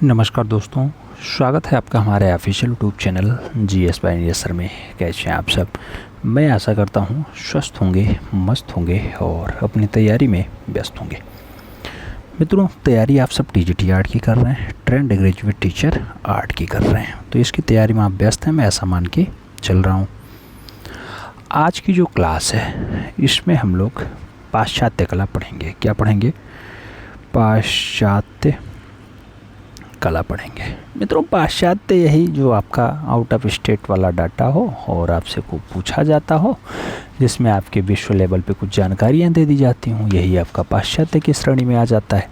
नमस्कार दोस्तों, स्वागत है आपका हमारे official YouTube channel GS by India sir में। कैसे हैं आप सब? मैं आशा करता हूं स्वस्थ होंगे, मस्त होंगे और अपनी तैयारी में व्यस्त होंगे। मित्रों, तैयारी आप सब TGT आर्ट की कर रहे हैं, ट्रेंड ग्रेजुएट टीचर आर्ट की कर रहे हैं, तो इसकी तैयारी में आप व्यस्त हैं, मैं ऐसा मान के चल रहा हूँ। आज की जो क्लास है इसमें हम लोग पाश्चात्य कला पढ़ेंगे। क्या पढ़ेंगे? पाश्चात्य कला पढ़ेंगे। मित्रों, पाश्चात्य यही जो आपका आउट ऑफ स्टेट वाला डाटा हो और आपसे को पूछा जाता हो, जिसमें आपके विश्व लेवल पे कुछ जानकारियाँ दे दी जाती हूँ, यही आपका पाश्चात्य की श्रेणी में आ जाता है।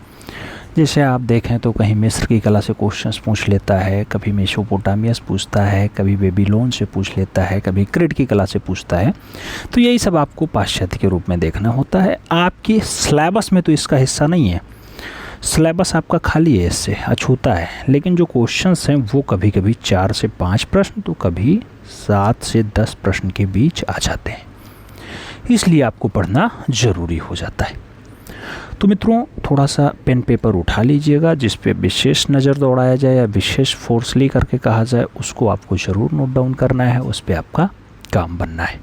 जैसे आप देखें तो कहीं मिस्र की कला से क्वेश्चंस पूछ लेता है, कभी मेसोपोटामियस पूछता है, कभी बेबीलोन से पूछ लेता है, कभी क्रेट की कला से पूछता है। तो यही सब आपको पाश्चात्य के रूप में देखना होता है। आपके सिलेबस में तो इसका हिस्सा नहीं है, सिलेबस आपका खाली है, इससे अछूता है, लेकिन जो क्वेश्चंस हैं वो कभी कभी 4 से 5 प्रश्न तो कभी 7 से 10 प्रश्न के बीच आ जाते हैं, इसलिए आपको पढ़ना ज़रूरी हो जाता है। तो मित्रों, थोड़ा सा पेन पेपर उठा लीजिएगा, जिस पे विशेष नज़र दौड़ाया जाए या विशेष फोर्सली करके कहा जाए, उसको आपको ज़रूर नोट डाउन करना है, उस पर आपका काम बनना है।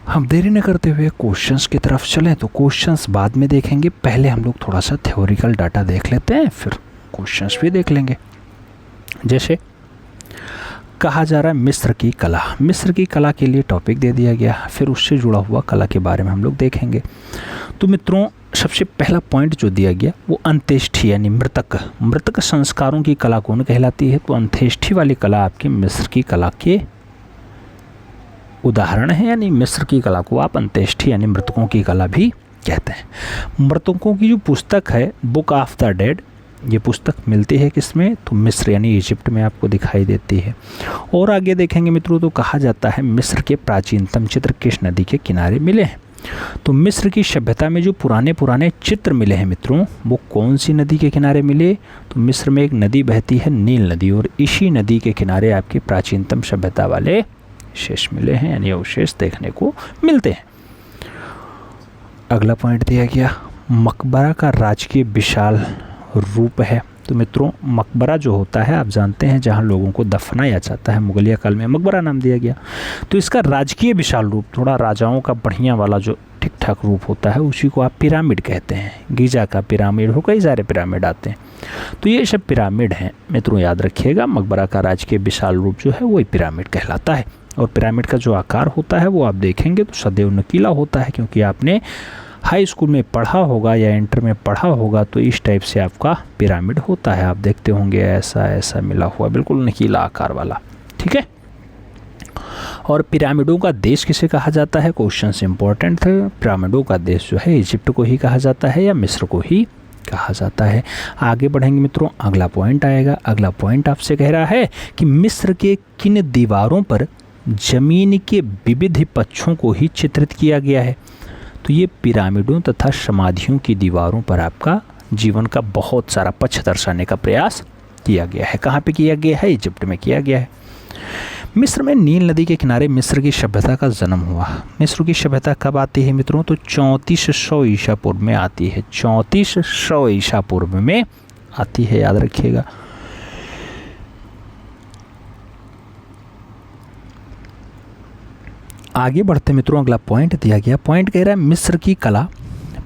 हम देरी न करते हुए क्वेश्चंस की तरफ चलें। तो क्वेश्चंस बाद में देखेंगे, पहले हम लोग थोड़ा सा थ्योरिकल डाटा देख लेते हैं, फिर क्वेश्चंस भी देख लेंगे। जैसे कहा जा रहा है मिस्र की कला, मिस्र की कला के लिए टॉपिक दे दिया गया, फिर उससे जुड़ा हुआ कला के बारे में हम लोग देखेंगे। तो मित्रों, सबसे पहला पॉइंट जो दिया गया वो अंत्येष्टि यानी मृतक संस्कारों की कला कौन कहलाती है? तो अंत्येष्टि वाली कला आपकी मिस्र की कला के उदाहरण है, यानी मिस्र की कला को आप अंत्येष्टि यानी मृतकों की कला भी कहते हैं। मृतकों की जो पुस्तक है बुक ऑफ द डेड, ये पुस्तक मिलती है किसमें? तो मिस्र यानी इजिप्ट में आपको दिखाई देती है। और आगे देखेंगे मित्रों तो कहा जाता है मिस्र के प्राचीनतम चित्र किस नदी के किनारे मिले हैं? तो मिस्र की सभ्यता में जो पुराने चित्र मिले हैं मित्रों, वो कौन सी नदी के किनारे मिले? तो मिस्र में एक नदी बहती है, नील नदी, और इसी नदी के किनारे आपकी प्राचीनतम सभ्यता वाले शेष मिले हैं, यानी अवशेष देखने को मिलते हैं। अगला पॉइंट दिया गया मकबरा का राजकीय विशाल रूप है। तो मित्रों, मकबरा जो होता है आप जानते हैं जहां लोगों को दफनाया जाता है, मुगलिया काल में मकबरा नाम दिया गया। तो इसका राजकीय विशाल रूप, थोड़ा राजाओं का बढ़िया वाला जो ठीक ठाक रूप होता है, उसी को आप पिरामिड कहते हैं। गीजा का पिरामिड हो, कई सारे पिरामिड आते हैं, तो ये सब पिरामिड हैं मित्रों, याद रखिएगा। मकबरा का राजकीय विशाल रूप जो है वही पिरामिड कहलाता है। और पिरामिड का जो आकार होता है वो आप देखेंगे तो सदैव नुकीला होता है, क्योंकि आपने हाई स्कूल में पढ़ा होगा या इंटर में पढ़ा होगा, तो इस टाइप से आपका पिरामिड होता है। आप देखते होंगे ऐसा ऐसा मिला हुआ, बिल्कुल नुकीला आकार वाला, ठीक है। और पिरामिडों का देश किसे कहा जाता है? क्वेश्चन इंपॉर्टेंट थे। पिरामिडों का देश जो है इजिप्ट को ही कहा जाता है या मिस्र को ही कहा जाता है। आगे बढ़ेंगे मित्रों, अगला पॉइंट आएगा। अगला पॉइंट आपसे कह रहा है कि मिस्र के किन दीवारों पर जमीन के विविध पक्षों को ही चित्रित किया गया है? तो ये पिरामिडों तथा समाधियों की दीवारों पर आपका जीवन का बहुत सारा पक्ष दर्शाने का प्रयास किया गया है। कहाँ पे किया गया है? इजिप्ट में किया गया है। मिस्र में नील नदी के किनारे मिस्र की सभ्यता का जन्म हुआ। मिस्र की सभ्यता कब आती है मित्रों? तो 3400 ईसा पूर्व में आती है। 3400 ईसा पूर्व में आती है, याद रखिएगा। आगे बढ़ते मित्रों, अगला पॉइंट दिया गया। पॉइंट कह रहा है मिस्र की कला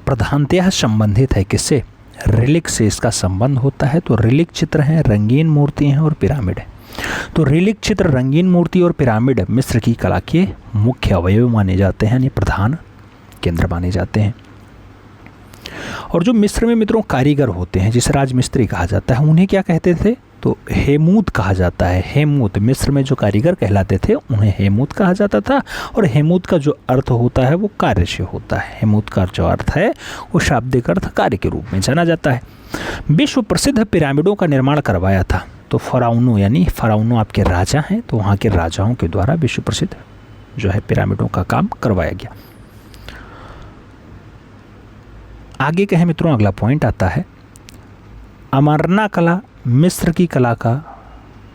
प्रधानतः संबंधित है किससे? रिलिक से इसका संबंध होता है। तो रिलिक चित्र हैं, रंगीन मूर्ति हैं और पिरामिड है। तो रिलिक चित्र, रंगीन मूर्ति और पिरामिड मिस्र की कला के मुख्य अवयव माने जाते हैं, यानी प्रधान केंद्र माने जाते हैं। और जो मिस्र में मित्रों कारीगर होते हैं, जिसे राजमिस्त्री कहा जाता है, उन्हें क्या कहते थे? तो हेमूत कहा जाता है। हेमूत, मिस्र में जो कारीगर कहलाते थे उन्हें हेमूत कहा जाता था। और हेमूत का जो अर्थ होता है वो कार्य से होता है। हेमूत का जो अर्थ है वो शाब्दिक अर्थ कार्य के रूप में जाना जाता है। विश्व प्रसिद्ध पिरामिडों का निर्माण करवाया था तो फराउनों, यानी फराउनों आपके राजा हैं, तो वहाँ के राजाओं के द्वारा विश्व प्रसिद्ध जो है पिरामिडों का काम करवाया गया। आगे कहें मित्रों, अगला पॉइंट आता है अमारना कला मिस्र की कला का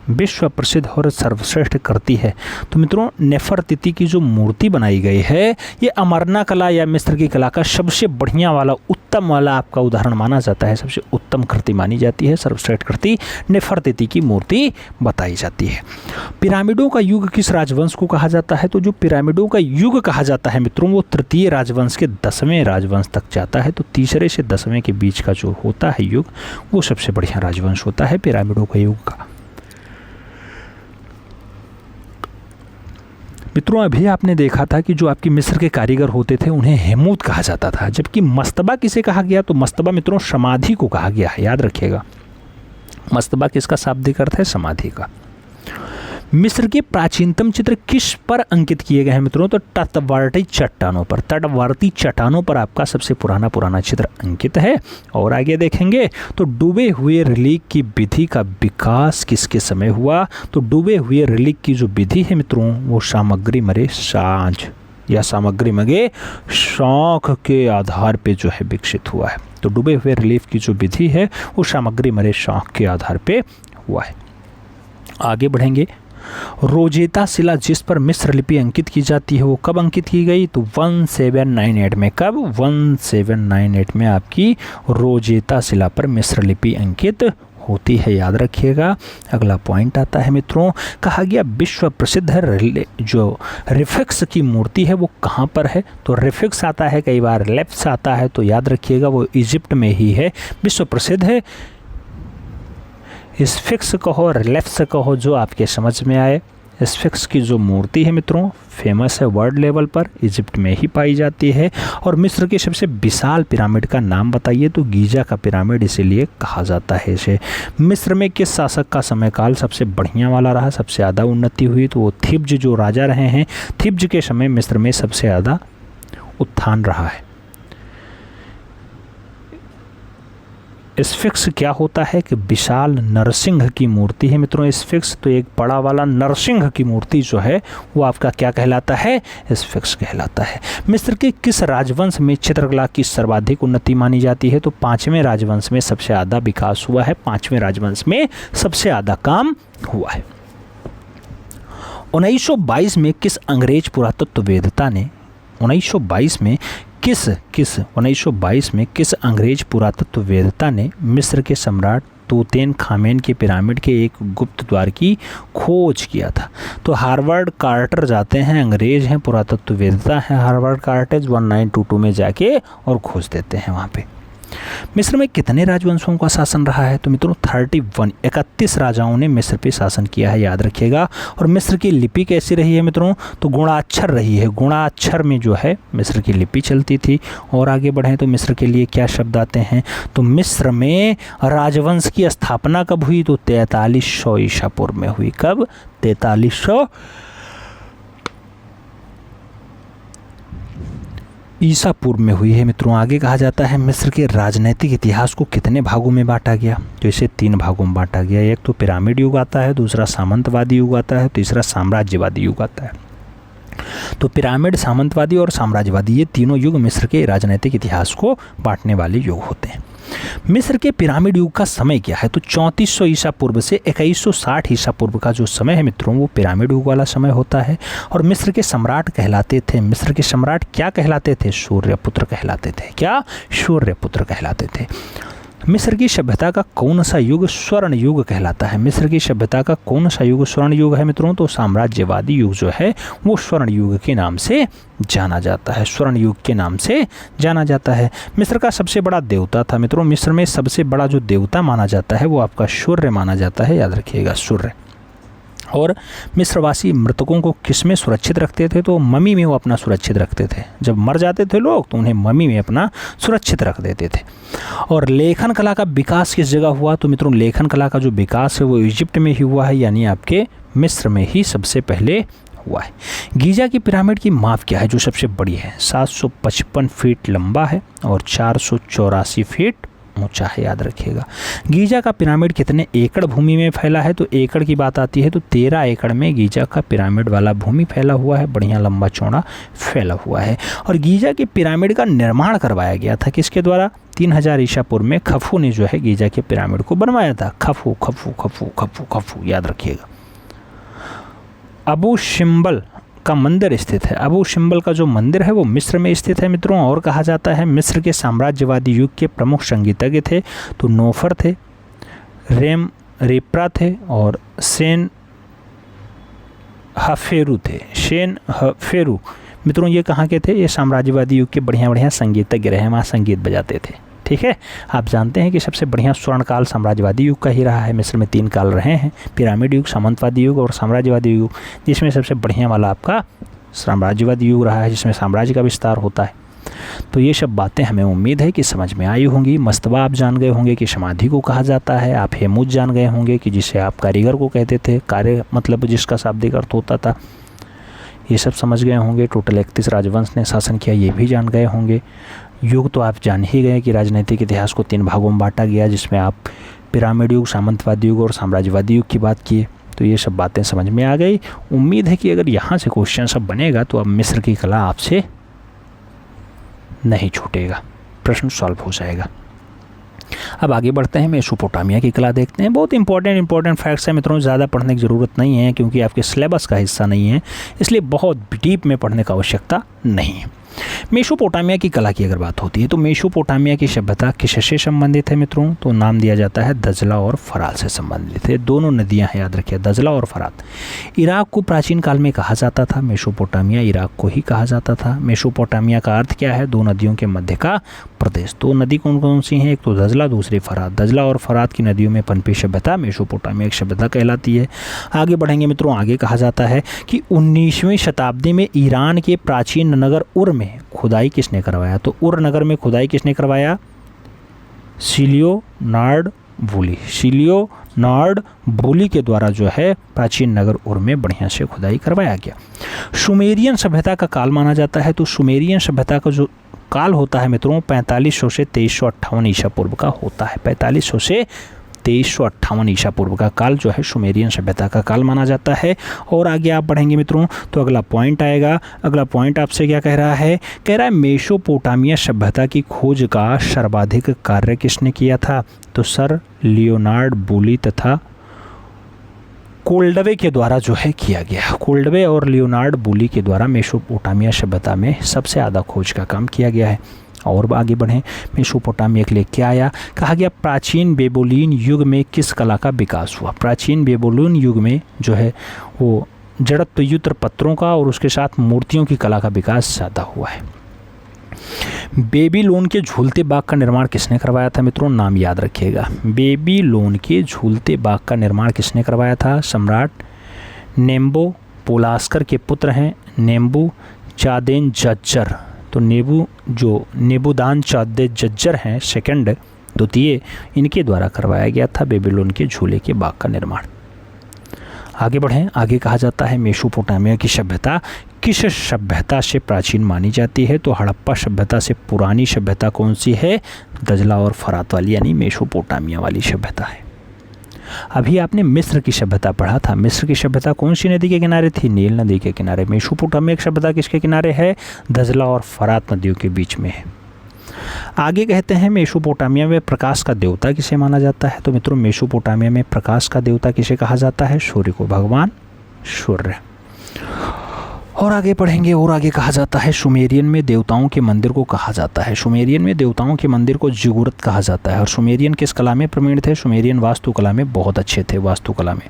विश्व प्रसिद्ध और सर्वश्रेष्ठ कृति है। तो मित्रों नेफरतिति की जो मूर्ति बनाई गई है ये अमरना कला या मिस्र की कला का सबसे बढ़िया वाला, उत्तम वाला आपका उदाहरण माना जाता है। सबसे उत्तम कृति मानी जाती है, सर्वश्रेष्ठ कृति नेफरतिति की मूर्ति बताई जाती है। पिरामिडों का युग किस राजवंश को कहा जाता है? तो जो पिरामिडों का युग कहा जाता है मित्रों वो तृतीय राजवंश के 10वें राजवंश तक जाता है। तो तीसरे से 10वें के बीच का जो होता है युग वो सबसे बढ़िया राजवंश होता है पिरामिडों का युग का। मित्रों अभी आपने देखा था कि जो आपकी मिस्र के कारीगर होते थे उन्हें हेमूत कहा जाता था, जबकि मस्तबा किसे कहा गया? तो मस्तबा मित्रों समाधि को कहा गया है, याद रखिएगा। मस्तबा किसका शाब्दिक अर्थ है? समाधि का। मिस्र के प्राचीनतम चित्र किस पर अंकित किए गए हैं मित्रों? तो तटवर्ती चट्टानों पर। तटवर्ती चट्टानों पर आपका सबसे पुराना चित्र अंकित है। और आगे देखेंगे तो डूबे हुए रिलीक की विधि का विकास किसके समय हुआ? तो डूबे हुए रिलीक की जो विधि है मित्रों वो सामग्री मरे सांझ या सामग्री मगे शौक के आधार पे जो है विकसित हुआ है। तो डूबे हुए रिलीफ की जो विधि है वो सामग्री मरे शौक के आधार पे हुआ है। आगे बढ़ेंगे। रोजेता शिला जिस पर मिस्र लिपि अंकित की जाती है वो कब अंकित की गई? तो 1798 में। कब? 1798 में आपकी रोजेता शिला पर मिस्र लिपि अंकित होती है, याद रखिएगा। अगला पॉइंट आता है मित्रों, कहा गया विश्व प्रसिद्ध है जो रिफिक्स की मूर्ति है वो कहाँ पर है? तो रिफिक्स आता है, कई बार लेफ्ट आता है, तो याद रखिएगा वो इजिप्ट में ही है, विश्व प्रसिद्ध है। स्फिक्स कहो रिलेप्स कहो जो आपके समझ में आए। स्फिक्स की जो मूर्ति है मित्रों फेमस है वर्ल्ड लेवल पर, इजिप्ट में ही पाई जाती है। और मिस्र के सबसे विशाल पिरामिड का नाम बताइए? तो गीजा का पिरामिड इसीलिए कहा जाता है इसे। मिस्र में किस शासक का समयकाल सबसे बढ़िया वाला रहा, सबसे ज़्यादा उन्नति हुई? तो वो थिब्ज जो राजा रहे हैं, थिब्ज के समय मिस्र में सबसे ज़्यादा उत्थान रहा है। स्फिक्स क्या होता है कि विशाल नरसिंह की मूर्ति है मित्रों। स्फिक्स तो एक बड़ा वाला नरसिंह की मूर्ति जो है वो आपका क्या कहलाता है? स्फिक्स कहलाता है। मिस्र के किस राजवंश में चित्रकला की सर्वाधिक उन्नति मानी जाती है? तो 5वें राजवंश में सबसे ज़्यादा विकास हुआ है, 5वें राजवंश में सबसे ज़्यादा काम हुआ है। 1922 में किस अंग्रेज पुरातत्ववेदता ने 1922 में किस अंग्रेज पुरातत्ववेदता ने मिस्र के सम्राट तूतेन खामेन के पिरामिड के एक गुप्त द्वार की खोज किया था? तो हार्वर्ड कार्टर जाते हैं, अंग्रेज हैं, पुरातत्ववेदता हैं हार्वर्ड कार्टर, 1922 में जाके और खोज देते हैं वहाँ पे। मिस्र में कितने राजवंशों का शासन रहा है? तो मित्रों 31 राजाओं ने मिस्र पे शासन किया है, याद रखिएगा। और मिस्र की लिपि कैसी रही है मित्रों? तो गुणाक्षर रही है, गुणाक्षर में जो है मिस्र की लिपि चलती थी। और आगे बढ़ें तो मिस्र के लिए क्या शब्द आते हैं? तो मिस्र में राजवंश की स्थापना कब हुई? तो 4300 ईसा पूर्व में हुई। कब? 4300 ईसा पूर्व में हुई है मित्रों। आगे कहा जाता है मिस्र के राजनीतिक इतिहास को कितने भागों में बांटा गया? तो इसे 3 भागों में बांटा गया। एक तो पिरामिड युग आता है, दूसरा सामंतवादी युग आता है, तीसरा साम्राज्यवादी युग आता है। तो पिरामिड, सामंतवादी और साम्राज्यवादी ये तीनों युग मिस्र के राजनीतिक इतिहास को बांटने वाले युग होते हैं। मिस्र के पिरामिड युग का समय क्या है? तो 3400 ईसा पूर्व से 2160 ईसा पूर्व का जो समय है मित्रों वो पिरामिड युग वाला समय होता है। और मिस्र के सम्राट कहलाते थे, मिस्र के सम्राट क्या कहलाते थे? सूर्यपुत्र कहलाते थे। क्या? सूर्यपुत्र कहलाते थे। मिस्र की सभ्यता का कौन सा युग स्वर्ण युग कहलाता है? मिस्र की सभ्यता का कौन सा युग स्वर्ण युग है मित्रों? तो साम्राज्यवादी युग जो है वो स्वर्ण युग के नाम से जाना जाता है, स्वर्ण युग के नाम से जाना जाता है। मिस्र का सबसे बड़ा देवता था मित्रों, मिस्र में सबसे बड़ा जो देवता माना जाता है वो आपका सूर्य माना जाता है, याद रखिएगा सूर्य। और मिस्रवासी मृतकों को किस में सुरक्षित रखते थे? तो मम्मी में वो अपना सुरक्षित रखते थे। जब मर जाते थे लोग तो उन्हें मम्मी में अपना सुरक्षित रख देते थे। और लेखन कला का विकास किस जगह हुआ? तो मित्रों लेखन कला का जो विकास है वो इजिप्ट में ही हुआ है, यानी आपके मिस्र में ही सबसे पहले हुआ है। गीजा की पिरामिड की माप क्या है जो सबसे बड़ी है? 755 फीट लंबा है और 484 फीट ऊंचा है, याद रखिएगा। गीजा का पिरामिड कितने एकड़ भूमि में फैला है, तो एकड़ की बात आती है तो 13 एकड़ में गीजा का पिरामिड वाला भूमि फैला हुआ है, बढ़िया लंबा चौड़ा फैला हुआ है। और गीजा के पिरामिड का निर्माण करवाया गया था किसके द्वारा? 3000 ईसा पूर्व में खफू ने जो है गीजा के पिरामिड को बनवाया था। खफू खफू खफू खफू खफू, याद रखिएगा। अबू सिम्बल का मंदिर स्थित है। अबू सिम्बल का जो मंदिर है वो मिस्र में स्थित है मित्रों। और कहा जाता है मिस्र के साम्राज्यवादी युग के प्रमुख संगीतज्ञ थे तो नोफर थे, रेम रेप्रा थे और सेन हफेरू थे। शेन हफेरू मित्रों ये कहाँ के थे? ये साम्राज्यवादी युग के बढ़िया बढ़िया संगीतज्ञ रहे, वहाँ संगीत बजाते थे। ठीक है, आप जानते हैं कि सबसे बढ़िया स्वर्णकाल साम्राज्यवादी युग का ही रहा है। मिस्र में 3 काल रहे हैं, पिरामिड युग, सामंतवादी युग और साम्राज्यवादी युग, जिसमें सबसे बढ़िया वाला आपका साम्राज्यवादी युग रहा है, जिसमें साम्राज्य का विस्तार होता है। तो ये सब बातें हमें उम्मीद है कि समझ में आई होंगी। मस्तबा आप जान गए होंगे कि समाधि को कहा जाता है। आप हेमूद जान गए होंगे कि जिसे आप कारीगर को कहते थे, कार्य मतलब जिसका शाब्दिक अर्थ होता था। ये सब समझ गए होंगे। टोटल 31 राजवंश ने शासन किया, ये भी जान गए होंगे। युग तो आप जान ही गए कि राजनीतिक इतिहास को 3 भागों में बांटा गया, जिसमें आप पिरामिड युग, सामंतवादी युग और साम्राज्यवादी युग की बात किए। तो ये सब बातें समझ में आ गई। उम्मीद है कि अगर यहाँ से क्वेश्चन सब बनेगा तो अब मिस्र की कला आपसे नहीं छूटेगा, प्रश्न सॉल्व हो जाएगा। अब आगे बढ़ते हैं, मेसोपोटामिया की कला देखते हैं। बहुत इंपॉर्टेंट फैक्ट्स हैं मित्रों, ज़्यादा पढ़ने की ज़रूरत नहीं है क्योंकि आपके सिलेबस का हिस्सा नहीं है, इसलिए बहुत डीप में पढ़ने की आवश्यकता नहीं है। मेसोपोटामिया की कला की अगर बात होती है तो मेसोपोटामिया की सभ्यता किससे संबंधित है मित्रों? तो नाम दिया जाता है दजला और फरात से संबंधित है। दोनों नदियां हैं, याद रखिए, दजला और फरात। इराक को प्राचीन काल में कहा जाता था, मेसोपोटामिया इराक को ही कहा जाता था। मेसोपोटामिया का अर्थ क्या है? 2 नदियों के मध्य का प्रदेश। 2 नदी कौन कौन सी हैं? एक तो दजला, दूसरी फरात। दजला और फरात की नदियों में पनपी सभ्यता मेसोपोटामिया की सभ्यता कहलाती है। आगे बढ़ेंगे मित्रों, आगे कहा जाता है कि 19वीं शताब्दी में ईरान के प्राचीन नगर उर में खुदाई किसने करवाया? तो उर नगर में खुदाई किसने करवाया? सिलियोनार्ड वूली। सिलियोनार्ड वूली के द्वारा जो है प्राचीन नगर उर में बढ़िया से खुदाई करवाया गया। सुमेरियन सभ्यता का काल माना जाता है तो सुमेरियन सभ्यता का जो काल होता है मित्रों 4500 से 2358 ईसा पूर्व का होता है। 4500 से 2358 ईसा पूर्व का काल जो है सुमेरियन सभ्यता का काल माना जाता है। और आगे आप बढ़ेंगे मित्रों तो अगला पॉइंट आएगा। अगला पॉइंट आपसे क्या कह रहा है? कह रहा है मेसोपोटामिया सभ्यता की खोज का सर्वाधिक कार्य किसने किया था? तो सर लियोनार्ड वूली तथा कोल्डवे के द्वारा जो है किया गया। कोल्डवे और लियोनार्ड वूली के द्वारा मेसोपोटामिया सभ्यता में सबसे ज़्यादा खोज का काम किया गया है। और आगे बढ़ें, मेसोपोटामिया के लिए क्या आया? कहा गया प्राचीन बेबीलोन युग में किस कला का विकास हुआ? प्राचीन बेबीलोन युग में जो है वो जड़त्वयुक्त पत्रों का और उसके साथ मूर्तियों की कला का विकास ज़्यादा हुआ है। बेबीलोन के झूलते बाग का निर्माण किसने करवाया था मित्रों? नाम याद रखिएगा। बेबीलोन के झूलते बाग का निर्माण किसने करवाया था? सम्राट नेम्बो पोलास्कर के पुत्र हैं नेम्बू चादेन जज्जर। तो नेबूदान चादे जज्जर हैं सेकंड, द्वितीय, इनके द्वारा करवाया गया था बेबीलोन के झूले के बाग का निर्माण। आगे बढ़ें, आगे कहा जाता है मेसोपोटामिया की सभ्यता किस सभ्यता से प्राचीन मानी जाती है? तो हड़प्पा सभ्यता से पुरानी सभ्यता कौन सी है? दजला और फरात वाली यानी मेसोपोटामिया वाली सभ्यता है। अभी आपने मिस्र की सभ्यता पढ़ा था। मिस्र की सभ्यता कौन सी नदी के किनारे थी? नील नदी के किनारे। मेसोपोटामिया की सभ्यता किसके किनारे है? दजला और फरात नदियों के बीच में है। आगे कहते हैं मेसोपोटामिया में प्रकाश का देवता किसे माना जाता है? तो मित्रों मेसोपोटामिया में प्रकाश का देवता किसे कहा जाता है? सूर्य को, भगवान सूर्य। और आगे पढ़ेंगे और आगे कहा जाता है सुमेरियन में देवताओं के मंदिर को कहा जाता है। सुमेरियन में देवताओं के मंदिर को जिगुरत कहा जाता है। और सुमेरियन किस कला में प्रवीण थे? सुमेरियन वास्तुकला में बहुत अच्छे थे। वास्तुकला में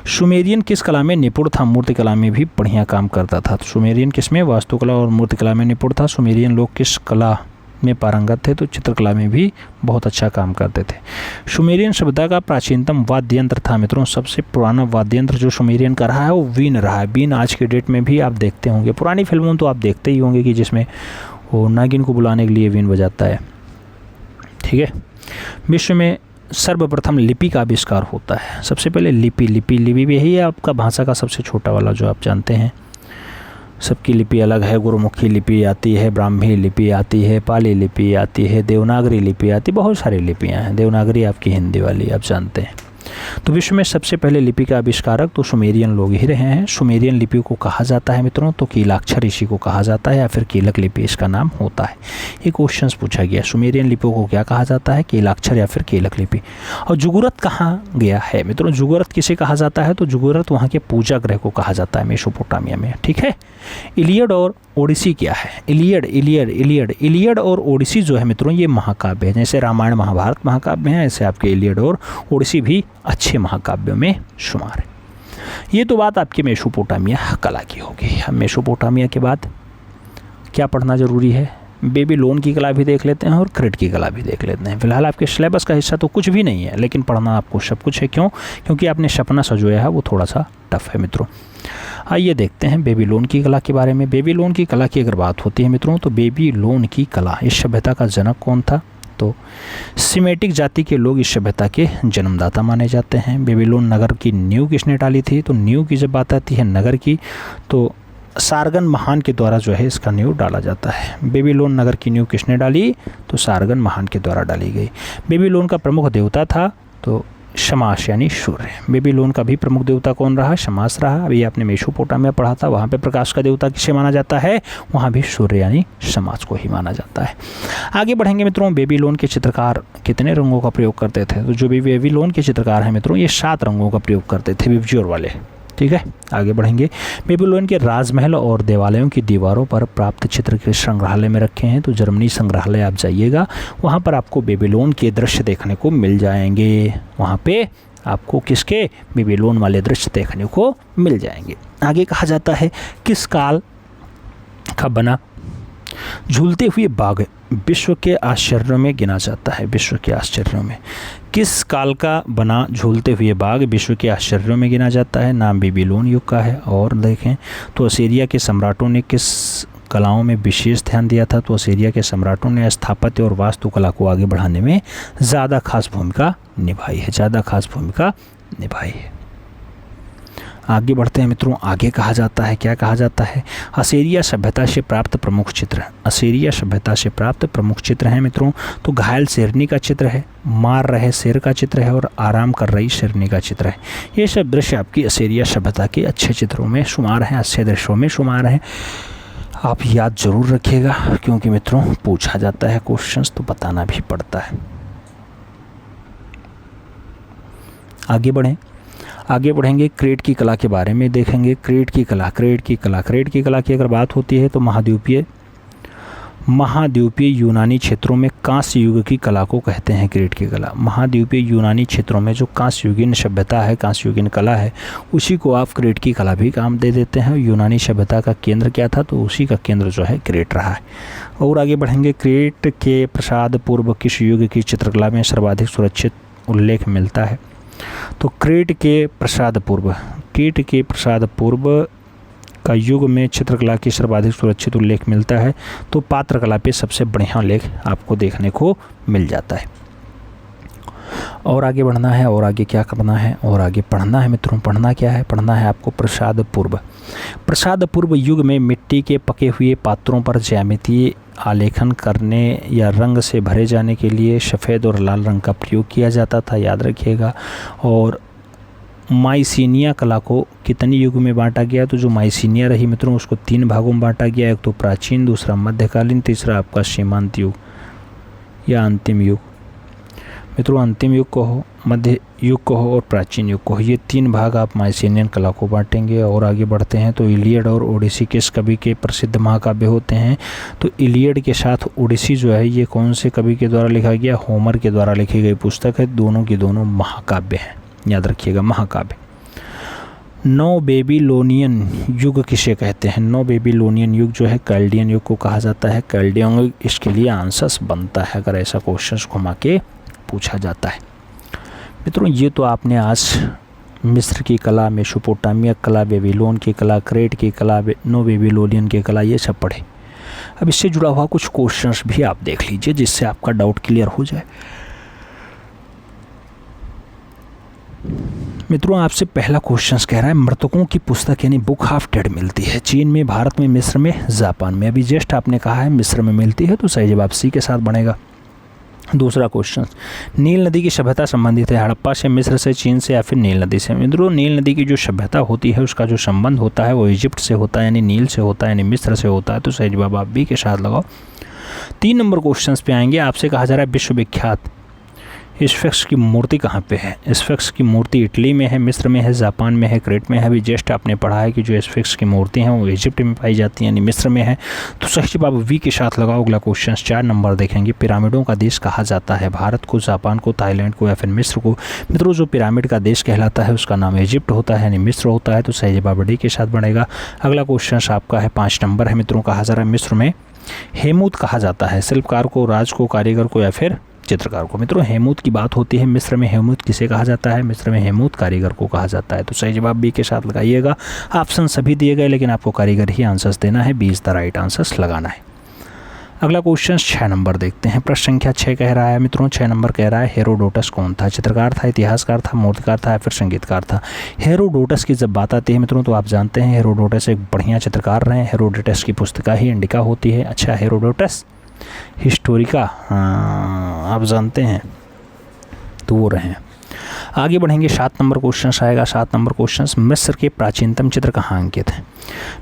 सुमेरियन किस कला में निपुण था? मूर्तिकला में भी बढ़िया काम करता था। सुमेरियन किस में? वास्तुकला और मूर्तिकला में निपुण था। सुमेरियन लोग किस कला में पारंगत थे? तो चित्रकला में भी बहुत अच्छा काम करते थे। सुमेरियन सभ्यता का प्राचीनतम वाद्य यंत्र था मित्रों। सबसे पुराना वाद्य यंत्र जो सुमेरियन का रहा है वो वीण रहा है। वीण आज के डेट में भी आप देखते होंगे, पुरानी फिल्मों तो आप देखते ही होंगे कि जिसमें वो नागिन को बुलाने के लिए वीण बजाता है। ठीक है, विश्व में सर्वप्रथम लिपि का आविष्कार होता है। सबसे पहले लिपि भी यही है आपका भाषा का सबसे छोटा वाला जो आप जानते हैं। सबकी लिपि अलग है। गुरुमुखी लिपि आती है, ब्राह्मी लिपि आती है, पाली लिपि आती है, देवनागरी लिपि आती है, बहुत सारी लिपियाँ हैं। देवनागरी आपकी हिंदी वाली आप जानते हैं। तो विश्व में सबसे पहले लिपि का आविष्कारक तो सुमेरियन लोग ही रहे हैं। सुमेरियन लिपि को कहा जाता है मित्रों तो कीलाक्षर ऋषि को कहा जाता है या फिर कीलक लिपि इसका नाम होता है। ये क्वेश्चंस पूछा गया, सुमेरियन लिपियों को क्या कहा जाता है, कीलाक्षर या फिर कीलक लिपि। और जुगुरत कहाँ गया है मित्रों, जुगुरत किसे कहा जाता है, तो जुगुरत वहाँ के पूजा ग्रह को कहा जाता है मेसोपोटामिया में। ठीक है। इलियड और ओडिसी क्या है, इलियड और ओडिसी जो है मित्रों ये महाकाव्य है। जैसे रामायण महाभारत महाकाव्य हैं, ऐसे आपके इलियड और ओडिसी भी अच्छे महाकाव्यों में शुमार है। ये तो बात आपकी मेसोपोटामिया कला की होगी। हम मेसोपोटामिया के बाद क्या पढ़ना जरूरी है, बेबीलोन की कला भी देख लेते हैं और क्रेट की कला भी देख लेते हैं। फिलहाल आपके सिलेबस का हिस्सा तो कुछ भी नहीं है, लेकिन पढ़ना आपको सब कुछ है। क्यों? क्योंकि आपने सपना सजोया है वो थोड़ा सा टफ है मित्रों। आइए देखते हैं बेबीलोन की कला के बारे में। बेबीलोन की कला की अगर बात होती है मित्रों तो बेबीलोन की कला, इस सभ्यता का जनक कौन था, तो सिमेटिक जाति के लोग इस सभ्यता के जन्मदाता माने जाते हैं। बेबीलोन नगर की नींव किसने डाली थी, तो नींव की जब बात आती है नगर की तो सारगन महान के द्वारा जो है इसका नींव डाला जाता है। बेबीलोन नगर की नींव किसने डाली, तो सारगन महान के द्वारा डाली गई। बेबीलोन का प्रमुख देवता था तो शमास यानी सूर्य। बेबीलोन का भी प्रमुख देवता कौन रहा, शमास रहा। अभी आपने मेसोपोटामिया पढ़ा था, वहाँ पे प्रकाश का देवता किसे माना जाता है, वहाँ भी सूर्य यानी शमास को ही माना जाता है। आगे बढ़ेंगे मित्रों, बेबीलोन के चित्रकार कितने रंगों का प्रयोग करते थे, तो जो भी बेबीलोन के चित्रकार हैं मित्रों ये 7 रंगों का प्रयोग करते थे, विबज्योर वाले। ठीक है। आगे बढ़ेंगे, बेबीलोन के राजमहल और देवालयों की दीवारों पर प्राप्त चित्र के संग्रहालय में रखे हैं। तो जर्मनी संग्रहालय आप जाइएगा, वहाँ पर आपको बेबीलोन के दृश्य देखने को मिल जाएंगे। वहाँ पे आपको किसके, बेबीलोन वाले दृश्य देखने को मिल जाएंगे। आगे कहा जाता है किस काल का बना झूलते हुए बाघ विश्व के आश्चर्यों में गिना जाता है। विश्व के आश्चर्यों में किस काल का बना झूलते हुए बाघ विश्व के आश्चर्यों में गिना जाता है, नाम बेबीलोन युग का है। और देखें तो असीरिया के सम्राटों ने किस कलाओं में विशेष ध्यान दिया था, तो असीरिया के सम्राटों ने स्थापत्य और वास्तुकला को आगे बढ़ाने में ज़्यादा खास भूमिका निभाई है। आगे बढ़ते हैं मित्रों, आगे कहा जाता है, क्या कहा जाता है, असीरिया सभ्यता से प्राप्त प्रमुख चित्र। असीरिया सभ्यता से प्राप्त प्रमुख चित्र हैं मित्रों तो घायल शेरनी का चित्र है, मार रहे शेर का चित्र है और आराम कर रही शेरनी का चित्र है। ये सब दृश्य आपकी असीरिया सभ्यता के अच्छे चित्रों में शुमार हैं, अच्छे दृश्यों में शुमार हैं। आप याद जरूर रखिएगा क्योंकि मित्रों पूछा जाता है क्वेश्चंस तो बताना भी पड़ता है। आगे बढ़ेंगे, क्रेट की कला के बारे में देखेंगे। क्रेट की कला की अगर बात होती है तो महाद्वीपीय यूनानी क्षेत्रों में कांस्य युग की कला को कहते हैं क्रेट की कला। महाद्वीपीय यूनानी क्षेत्रों में जो कांस्य युगीन सभ्यता है, कांस्य युगीन कला है, उसी को आप क्रेट की कला भी काम दे देते हैं। यूनानी सभ्यता का केंद्र क्या था, तो उसी का केंद्र जो है क्रेट रहा है। और आगे बढ़ेंगे, क्रेट के प्रसाद पूर्व किस युग की चित्रकला में सर्वाधिक सुरक्षित उल्लेख मिलता है, तो क्रेट के प्रसाद पूर्व का युग में चित्रकला की सर्वाधिक सुरक्षित उल्लेख मिलता है। तो पात्रकला पे सबसे बढ़िया उल्लेख आपको देखने को मिल जाता है। और आगे बढ़ना है, और आगे क्या करना है, और आगे पढ़ना है मित्रों। पढ़ना क्या है, पढ़ना है आपको प्रसाद पूर्व युग में मिट्टी के पके हुए पात्रों पर ज्यामितीय आलेखन करने या रंग से भरे जाने के लिए सफ़ेद और लाल रंग का प्रयोग किया जाता था, याद रखिएगा। और माइसिनिया कला को कितने युग में बांटा गया, तो जो माइसिनिया रही मित्रों उसको 3 भागों में बांटा गया। एक तो प्राचीन, दूसरा मध्यकालीन, तीसरा आपका सीमांत युग या अंतिम युग। मित्रों अंतिम युग को हो, मध्य युग को हो और प्राचीन युग को हो, ये 3 भाग आप माइसिनियन कला को बांटेंगे। और आगे बढ़ते हैं तो इलियड और ओडिसी किस कवि के प्रसिद्ध महाकाव्य होते हैं, तो इलियड के साथ ओडिसी जो है ये कौन से कवि के द्वारा लिखा गया, होमर के द्वारा लिखी गई पुस्तक है। दोनों की दोनों महाकाव्य हैं, याद रखिएगा महाकाव्य। नौ बेबीलोनियन युग किसे कहते हैं, नौ बेबीलोनियन युग जो है कैल्डियन युग को कहा जाता है। कैल्डियन युग इसके लिए आंसर्स बनता है अगर ऐसा क्वेश्चन घुमा के पूछा जाता है। मित्रों ये तो आपने आज मिस्र की कला, मेसोपोटामिया कला, बेबीलोन की कला, क्रेट की कला, नो बेबीलोनियन की कला, ये सब पढ़े। अब इससे जुड़ा हुआ कुछ क्वेश्चंस भी आप देख लीजिए जिससे आपका डाउट क्लियर हो जाए। मित्रों आपसे पहला क्वेश्चन कह रहा है मृतकों की पुस्तक यानी बुक ऑफ डेड मिलती है चीन में, भारत में, मिस्र में, जापान में। अभी जस्ट आपने कहा है मिस्र में मिलती है, तो सही जवाब सी के साथ बनेगा। दूसरा क्वेश्चन, नील नदी की सभ्यता संबंधित है हड़प्पा से, मिस्र से, चीन से या फिर नील नदी से। मित्रों नील नदी की जो सभ्यता होती है उसका जो संबंध होता है वो इजिप्ट से होता है, यानी नील से होता है, यानी मिस्र से होता है, तो सही जवाब आप बी के साथ लगाओ। 3 नंबर क्वेश्चन पे आएंगे। आपसे कहा जा रहा है विश्वविख्यात स्फिंक्स की मूर्ति कहाँ पे है। स्फिंक्स की मूर्ति इटली में है, मिस्र में है, जापान में है, क्रेट में है। अभी जस्ट आपने पढ़ा है कि जो स्फिंक्स की मूर्ति हैं वो इजिप्ट में पाई जाती है, यानी मिस्र में है, तो सही जवाब वी के साथ लगाओ। अगला क्वेश्चन 4 नंबर देखेंगे। पिरामिडों का देश कहा जाता है भारत को, जापान को, थाईलैंड को या फिर मिस्र को। मित्रों जो पिरामिड का देश कहलाता है उसका नाम इजिप्ट होता है, यानी मिस्र होता है, तो सही जवाब डी के साथ बनेगा। अगला क्वेश्चन आपका है 5 नंबर है। मित्रों कहा जा रहा है मिस्र में हेमूत कहा जाता है शिल्पकार को, राज को, कारीगर को या फिर चित्रकार को। मित्रों हेमूत की बात होती है, मिस्र में हेमूत किसे कहा जाता है। मिस्र में हेमूत कारीगर को कहा जाता है, तो सही जवाब बी के साथ लगाइएगा। ऑप्शन सभी दिए गए लेकिन आपको कारीगर ही आंसर्स देना है, b is the right answers लगाना है। अगला क्वेश्चन 6 नंबर देखते हैं। प्रश्न संख्या 6 कह रहा है मित्रों 6 नंबर कह रहा है हेरोडोटस कौन था। चित्रकार था, इतिहासकार था, मूर्तिकार था या फिर संगीतकार था। हेरोडोटस की जब बात आती है मित्रों तो आप जानते हैं हेरोडोटस एक बढ़िया चित्रकार रहे हैं। हेरोडोटस की पुस्तिका ही इंडिका होती है। अच्छा हेरोडोटस हिस्टोरिका आप जानते हैं तो वो रहे हैं। आगे बढ़ेंगे 7 नंबर क्वेश्चन आएगा। 7 नंबर क्वेश्चन, मिस्र के प्राचीनतम चित्र कहाँ अंकित है।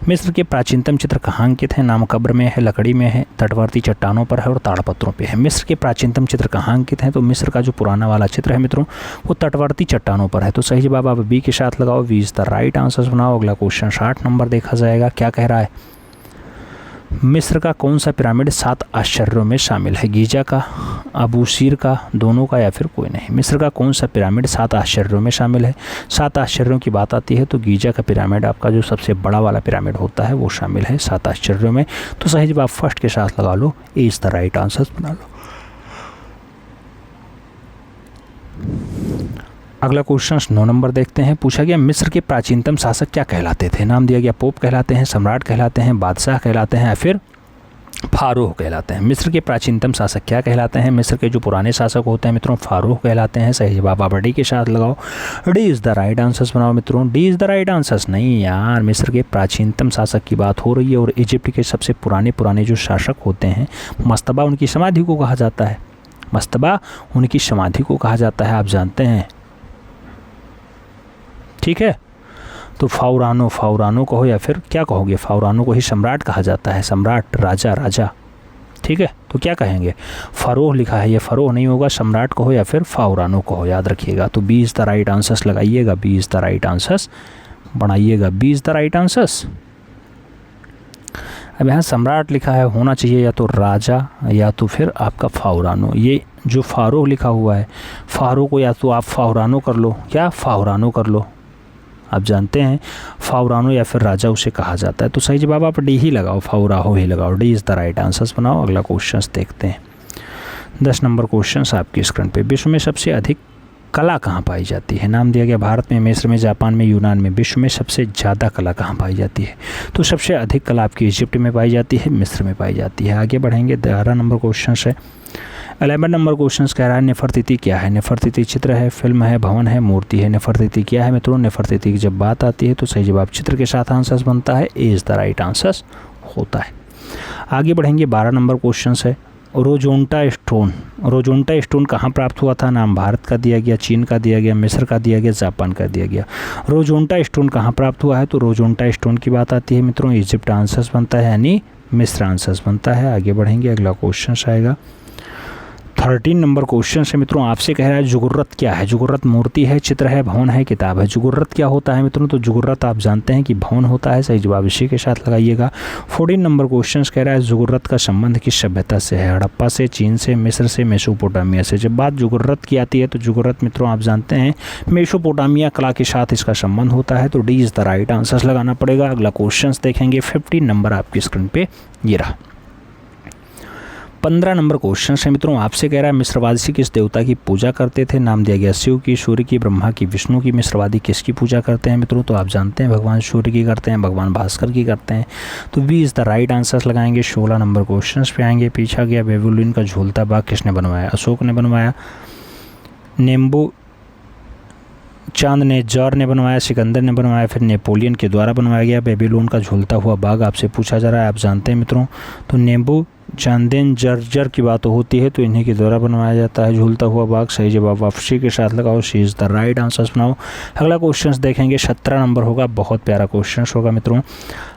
मिस्र के प्राचीनतम चित्र कहाँ अंकित है। नाम कब्र में है, लकड़ी में है, तटवर्ती चट्टानों पर है और ताड़पत्रों पे है। मिस्र के प्राचीनतम चित्र कहाँ अंकित है, तो मिस्र का जो पुराना वाला चित्र है मित्रों वो तटवर्ती चट्टानों पर है, तो सही जवाब आप बी के साथ लगाओ। B is the right answer बनाओ। अगला क्वेश्चन 60 नंबर देखा जाएगा। क्या कह रहा है, मिस्र का कौन सा पिरामिड 7 आश्चर्यों में शामिल है। गीजा का, अबू सीर का, दोनों का या फिर कोई नहीं। मिस्र का कौन सा पिरामिड 7 आश्चर्यों में शामिल है। 7 आश्चर्यों की बात आती है तो गीजा का पिरामिड आपका जो सबसे बड़ा वाला पिरामिड होता है वो शामिल है 7 आश्चर्यों में, तो सही जवाब फर्स्ट के साथ लगा लो। ए इज द राइट आंसर बना लो। अगला क्वेश्चन 9 नंबर देखते हैं। पूछा गया मिस्र के प्राचीनतम शासक क्या कहलाते थे। नाम दिया गया पोप कहलाते हैं, सम्राट कहलाते हैं, बादशाह कहलाते हैं या फिर फारूक कहलाते हैं। मिस्र के प्राचीनतम शासक क्या कहलाते हैं। मिस्र के जो पुराने शासक होते हैं मित्रों फारूक कहलाते हैं, सही जवाब आप डी के साथ लगाओ। D is the right answers बनाओ मित्रों। D is the right answers नहीं यार, मिस्र के प्राचीनतम शासक की बात हो रही है और इजिप्ट के सबसे पुराने जो शासक होते हैं मस्तबा उनकी समाधि को कहा जाता है। मस्तबा उनकी समाधि को कहा जाता है, आप जानते हैं, ठीक है। तो फाउरानो कहो या फिर क्या कहोगे, फाउरानो को ही सम्राट कहा जाता है, सम्राट, राजा, ठीक है। तो क्या कहेंगे, फरोह लिखा है, ये फरोह नहीं होगा, सम्राट कहो या फिर फाउरानो कहो, याद रखिएगा। तो b is the right answers लगाइएगा, b is the right answers बनाइएगा, b is the right answers. अब यहाँ सम्राट लिखा है, होना चाहिए या तो राजा या तो फिर आपका फाउरानो। ये जो फारोह लिखा हुआ है, फारोह को या तो आप फाउरानो कर लो, क्या फाउरानो कर लो, आप जानते हैं फाउरानो या फिर राजा उसे कहा जाता है, तो सही जवाब आप डी ही लगाओ, फाउराहो ही लगाओ। D is the right answers बनाओ। अगला क्वेश्चन देखते हैं। 10 नंबर क्वेश्चन आपकी स्क्रीन पे। विश्व में सबसे अधिक कला कहाँ पाई जाती है। नाम दिया गया भारत में, मिस्र में, जापान में, यूनान में। विश्व में सबसे ज़्यादा कला कहाँ पाई जाती है, तो सबसे अधिक कला आपकी इजिप्ट में पाई जाती है, मिस्र में पाई जाती है। आगे बढ़ेंगे। 11 नंबर क्वेश्चन है। 11 नंबर क्वेश्चन कह रहा है नेफरतिति क्या है। नेफरतिति चित्र है, फिल्म है, भवन है, मूर्ति है। नेफरतिति क्या है मित्रों। नेफरतिति की जब बात आती है तो सही जवाब चित्र के साथ आंसर्स बनता है, A is the right answers होता है। आगे बढ़ेंगे। 12 नंबर क्वेश्चन है। रोजोंटा स्टोन। रोजोंटा स्टोन कहाँ प्राप्त हुआ था। नाम भारत का दिया गया, चीन का दिया गया, मिस्र का दिया गया, जापान का दिया गया। रोजोंटा स्टोन कहाँ प्राप्त हुआ है, तो रोजोंटा स्टोन की बात आती है मित्रों, इजिप्ट आंसर्स बनता है, यानी मिस्र आंसर्स बनता है। आगे बढ़ेंगे। अगला क्वेश्चन आएगा 13 नंबर क्वेश्चन है मित्रों। आपसे कह रहा है जुगुर्रत क्या है। जुगुर्रत मूर्ति है, चित्र है, भवन है, किताब है। जुगुर्रत क्या होता है मित्रों, तो जुगुर्रत आप जानते हैं कि भवन होता है, सही जवाब इसी के साथ लगाइएगा। 14 नंबर क्वेश्चन कह रहा है जुगुर्रत का संबंध किस सभ्यता से है। हड़प्पा से, चीन से, मिस्र से, मेसोपोटामिया से। जब बात जुगुर्रत की आती है तो जुगुर्रत मित्रों आप जानते हैं मेसोपोटामिया कला के साथ इसका संबंध होता है, तो D is the right answers लगाना पड़ेगा। अगला क्वेश्चन देखेंगे। 15 नंबर आपकी स्क्रीन पे ये रहा। 15 नंबर क्वेश्चन है मित्रों। आपसे कह रहा है मिस्रवासी किस देवता की पूजा करते थे। नाम दिया गया शिव की, सूर्य की, ब्रह्मा की, विष्णु की। मिस्रवादी किसकी पूजा करते हैं मित्रों, तो आप जानते हैं भगवान सूर्य की करते हैं, भगवान भास्कर की करते हैं, तो b is the right answers लगाएंगे। 16 नंबर क्वेश्चन पे आएंगे। पूछा गया बेबीलोन का झूलता बाग किसने बनवाया। अशोक ने बनवाया, नेम्बो चांद ने जौर ने बनवाया, सिकंदर ने बनवाया, फिर नेपोलियन के द्वारा बनवाया गया। बेबीलोन का झूलता हुआ बाग आपसे पूछा जा रहा है, आप जानते हैं मित्रों। तो नेबू चांदेन जर्जर की बात होती है तो इन्हीं के द्वारा बनवाया जाता है झूलता हुआ बाग। सही जवाब वापसी के साथ लगाओ, सी इज़ द राइट आंसर्स बनाओ। अगला क्वेश्चन देखेंगे, 17 नंबर होगा, बहुत प्यारा क्वेश्चन होगा मित्रों।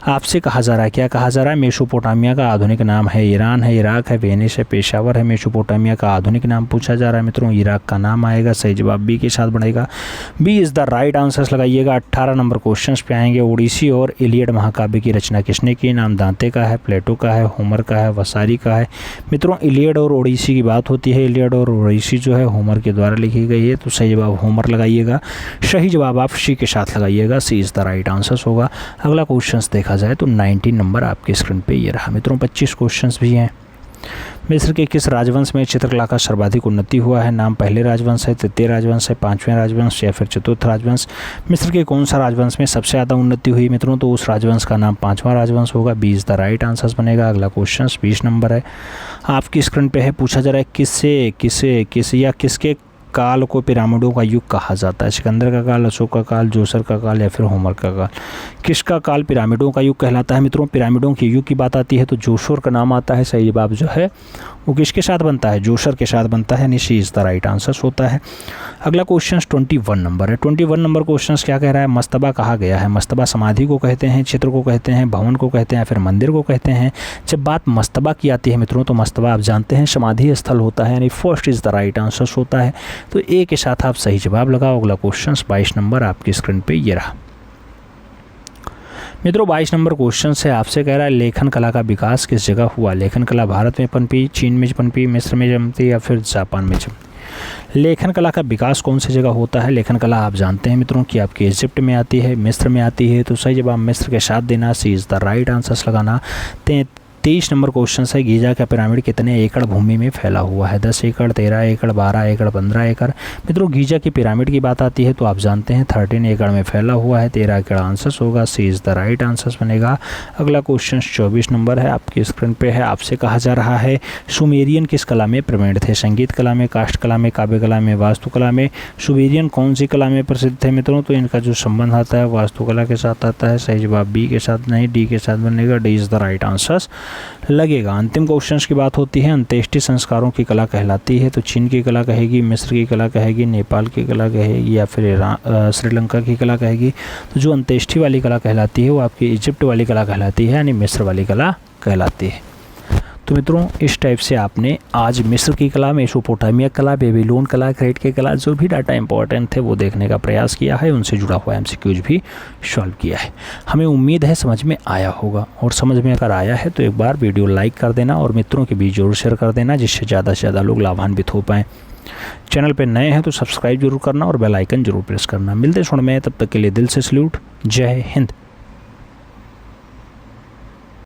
आपसे कहा जा रहा है, क्या कहा जा रहा है? मेसोपोटामिया का आधुनिक नाम है ईरान है, इराक है, वेनिस है, पेशावर है। मेसोपोटामिया का आधुनिक नाम पूछा जा रहा है मित्रों, इराक का नाम आएगा। सही जवाब बी के साथ बनेगा, b is the right answers लगाइएगा। 18 नंबर क्वेश्चन पे आएंगे। ओडिसी और इलियड महाकाव्य की रचना किसने की? नाम दांते का है, प्लेटो का है, होमर का है, वसारी का है। मित्रों इलियड और ओडिसी की बात होती है, इलियड और ओडिसी जो है होमर के द्वारा लिखी गई है, तो सही जवाब होमर लगाइएगा। सही जवाब आप सी के साथ लगाइएगा, सी इज़ द राइट आंसर्स होगा। अगला क्वेश्चन देखा जाए तो 19 नंबर आपके स्क्रीन पे ये रहा मित्रों। 25 क्वेश्चन भी हैं। मिस्र के किस राजवंश में चित्रकला का सर्वाधिक उन्नति हुआ है? नाम पहले राजवंश है, तृतीय राजवंश है, पांचवें राजवंश या फिर चतुर्थ राजवंश। मिस्र के कौन सा राजवंश में सबसे ज़्यादा उन्नति हुई मित्रों? तो उस राजवंश का नाम पांचवा राजवंश होगा, b is the right answers बनेगा। अगला क्वेश्चन 20 नंबर है, आपकी स्क्रीन पे है। पूछा जा रहा है किस या किसके काल को पिरामिडों का युग कहा जाता है? सिकंदर का काल, अशोक का काल, जोसर का काल या फिर होमर का काल। किसका काल पिरामिडों का युग कहलाता है मित्रों? पिरामिडों के युग की बात आती है तो जोसर का नाम आता है। सही जवाब जो है वो किसके साथ बनता है? जोसर के साथ बनता है, सी इज़ द राइट आंसर्स होता है। अगला क्वेश्चन 21 नंबर है। 21 नंबर क्वेश्चन क्या कह रहा है? मस्तबा कहा गया है। मस्तबा समाधि को कहते हैं, चित्र को कहते हैं, भवन को कहते हैं, फिर मंदिर को कहते हैं। जब बात मस्तबा की आती है मित्रों तो मस्तबा आप जानते हैं समाधि स्थल होता है, यानी first is the right answers होता है। तो ए के साथ आप सही जवाब लगाओ। अगला क्वेश्चन 22 नंबर आपकी स्क्रीन पे ये रहा मित्रों। 22 नंबर क्वेश्चन से आपसे कह रहा है लेखन कला का विकास किस जगह हुआ? लेखन कला भारत में पनपी, चीन में पनपी, मिस्र में जमती या फिर जापान में जमती? लेखन कला का विकास कौन सी जगह होता है? लेखन कला आप जानते हैं मित्रों कि आपकी इजिप्ट में आती है, मिस्र में आती है, तो सही जवाब मिस्र के साथ देना, सी इज़ द राइट आंसर्स लगाना। 23 नंबर क्वेश्चन है, गीजा का पिरामिड कितने एकड़ भूमि में फैला हुआ है? 10 एकड़, 13 एकड़, 12 एकड़, 15 एकड़। मित्रों गीजा की पिरामिड की बात आती है तो आप जानते हैं 13 एकड़ में फैला हुआ है, 13 एकड़ आंसर्स होगा, सी इज़ द राइट आंसर्स बनेगा। अगला क्वेश्चन 24 नंबर है, आपकी स्क्रीन पे है। आपसे कहा जा रहा है सुमेरियन किस कला में प्रवीण थे? संगीत कला में, काष्ठ कला में, काव्य कला में, वास्तुकला में। सुमेरियन कौन सी कला में प्रसिद्ध थे मित्रों? तो इनका जो संबंध आता है वास्तुकला के साथ आता है। सही जवाब बी के साथ नहीं, डी के साथ बनेगा, D is the right answers लगेगा। अंतिम क्वेश्चंस की बात होती है, अंत्येष्टि संस्कारों की कला कहलाती है तो चीन की कला कहेगी, मिस्र की कला कहेगी, नेपाल की कला कहेगी या फिर श्रीलंका की कला कहेगी। तो जो अंत्येष्टि वाली कला कहलाती है वो आपकी इजिप्ट वाली कला कहलाती है, यानी मिस्र वाली कला कहलाती है। तो मित्रों इस टाइप से आपने आज मिस्र की कला, मेसोपोटामिया कला, बेबीलोन कला, क्रेट की कला, जो भी डाटा इंपॉर्टेंट थे वो देखने का प्रयास किया है, उनसे जुड़ा हुआ एमसीक्यूज भी सॉल्व किया है। हमें उम्मीद है समझ में आया होगा, और समझ में अगर आया है तो एक बार वीडियो लाइक कर देना और मित्रों के बीच जरूर शेयर कर देना, जिससे ज़्यादा से ज़्यादा लोग लाभान्वित हो पाएँ। चैनल पर नए हैं तो सब्सक्राइब जरूर करना और बेल आइकन जरूर प्रेस करना। मिलते हैं में, तब तक के लिए दिल से सल्यूट। जय हिंद।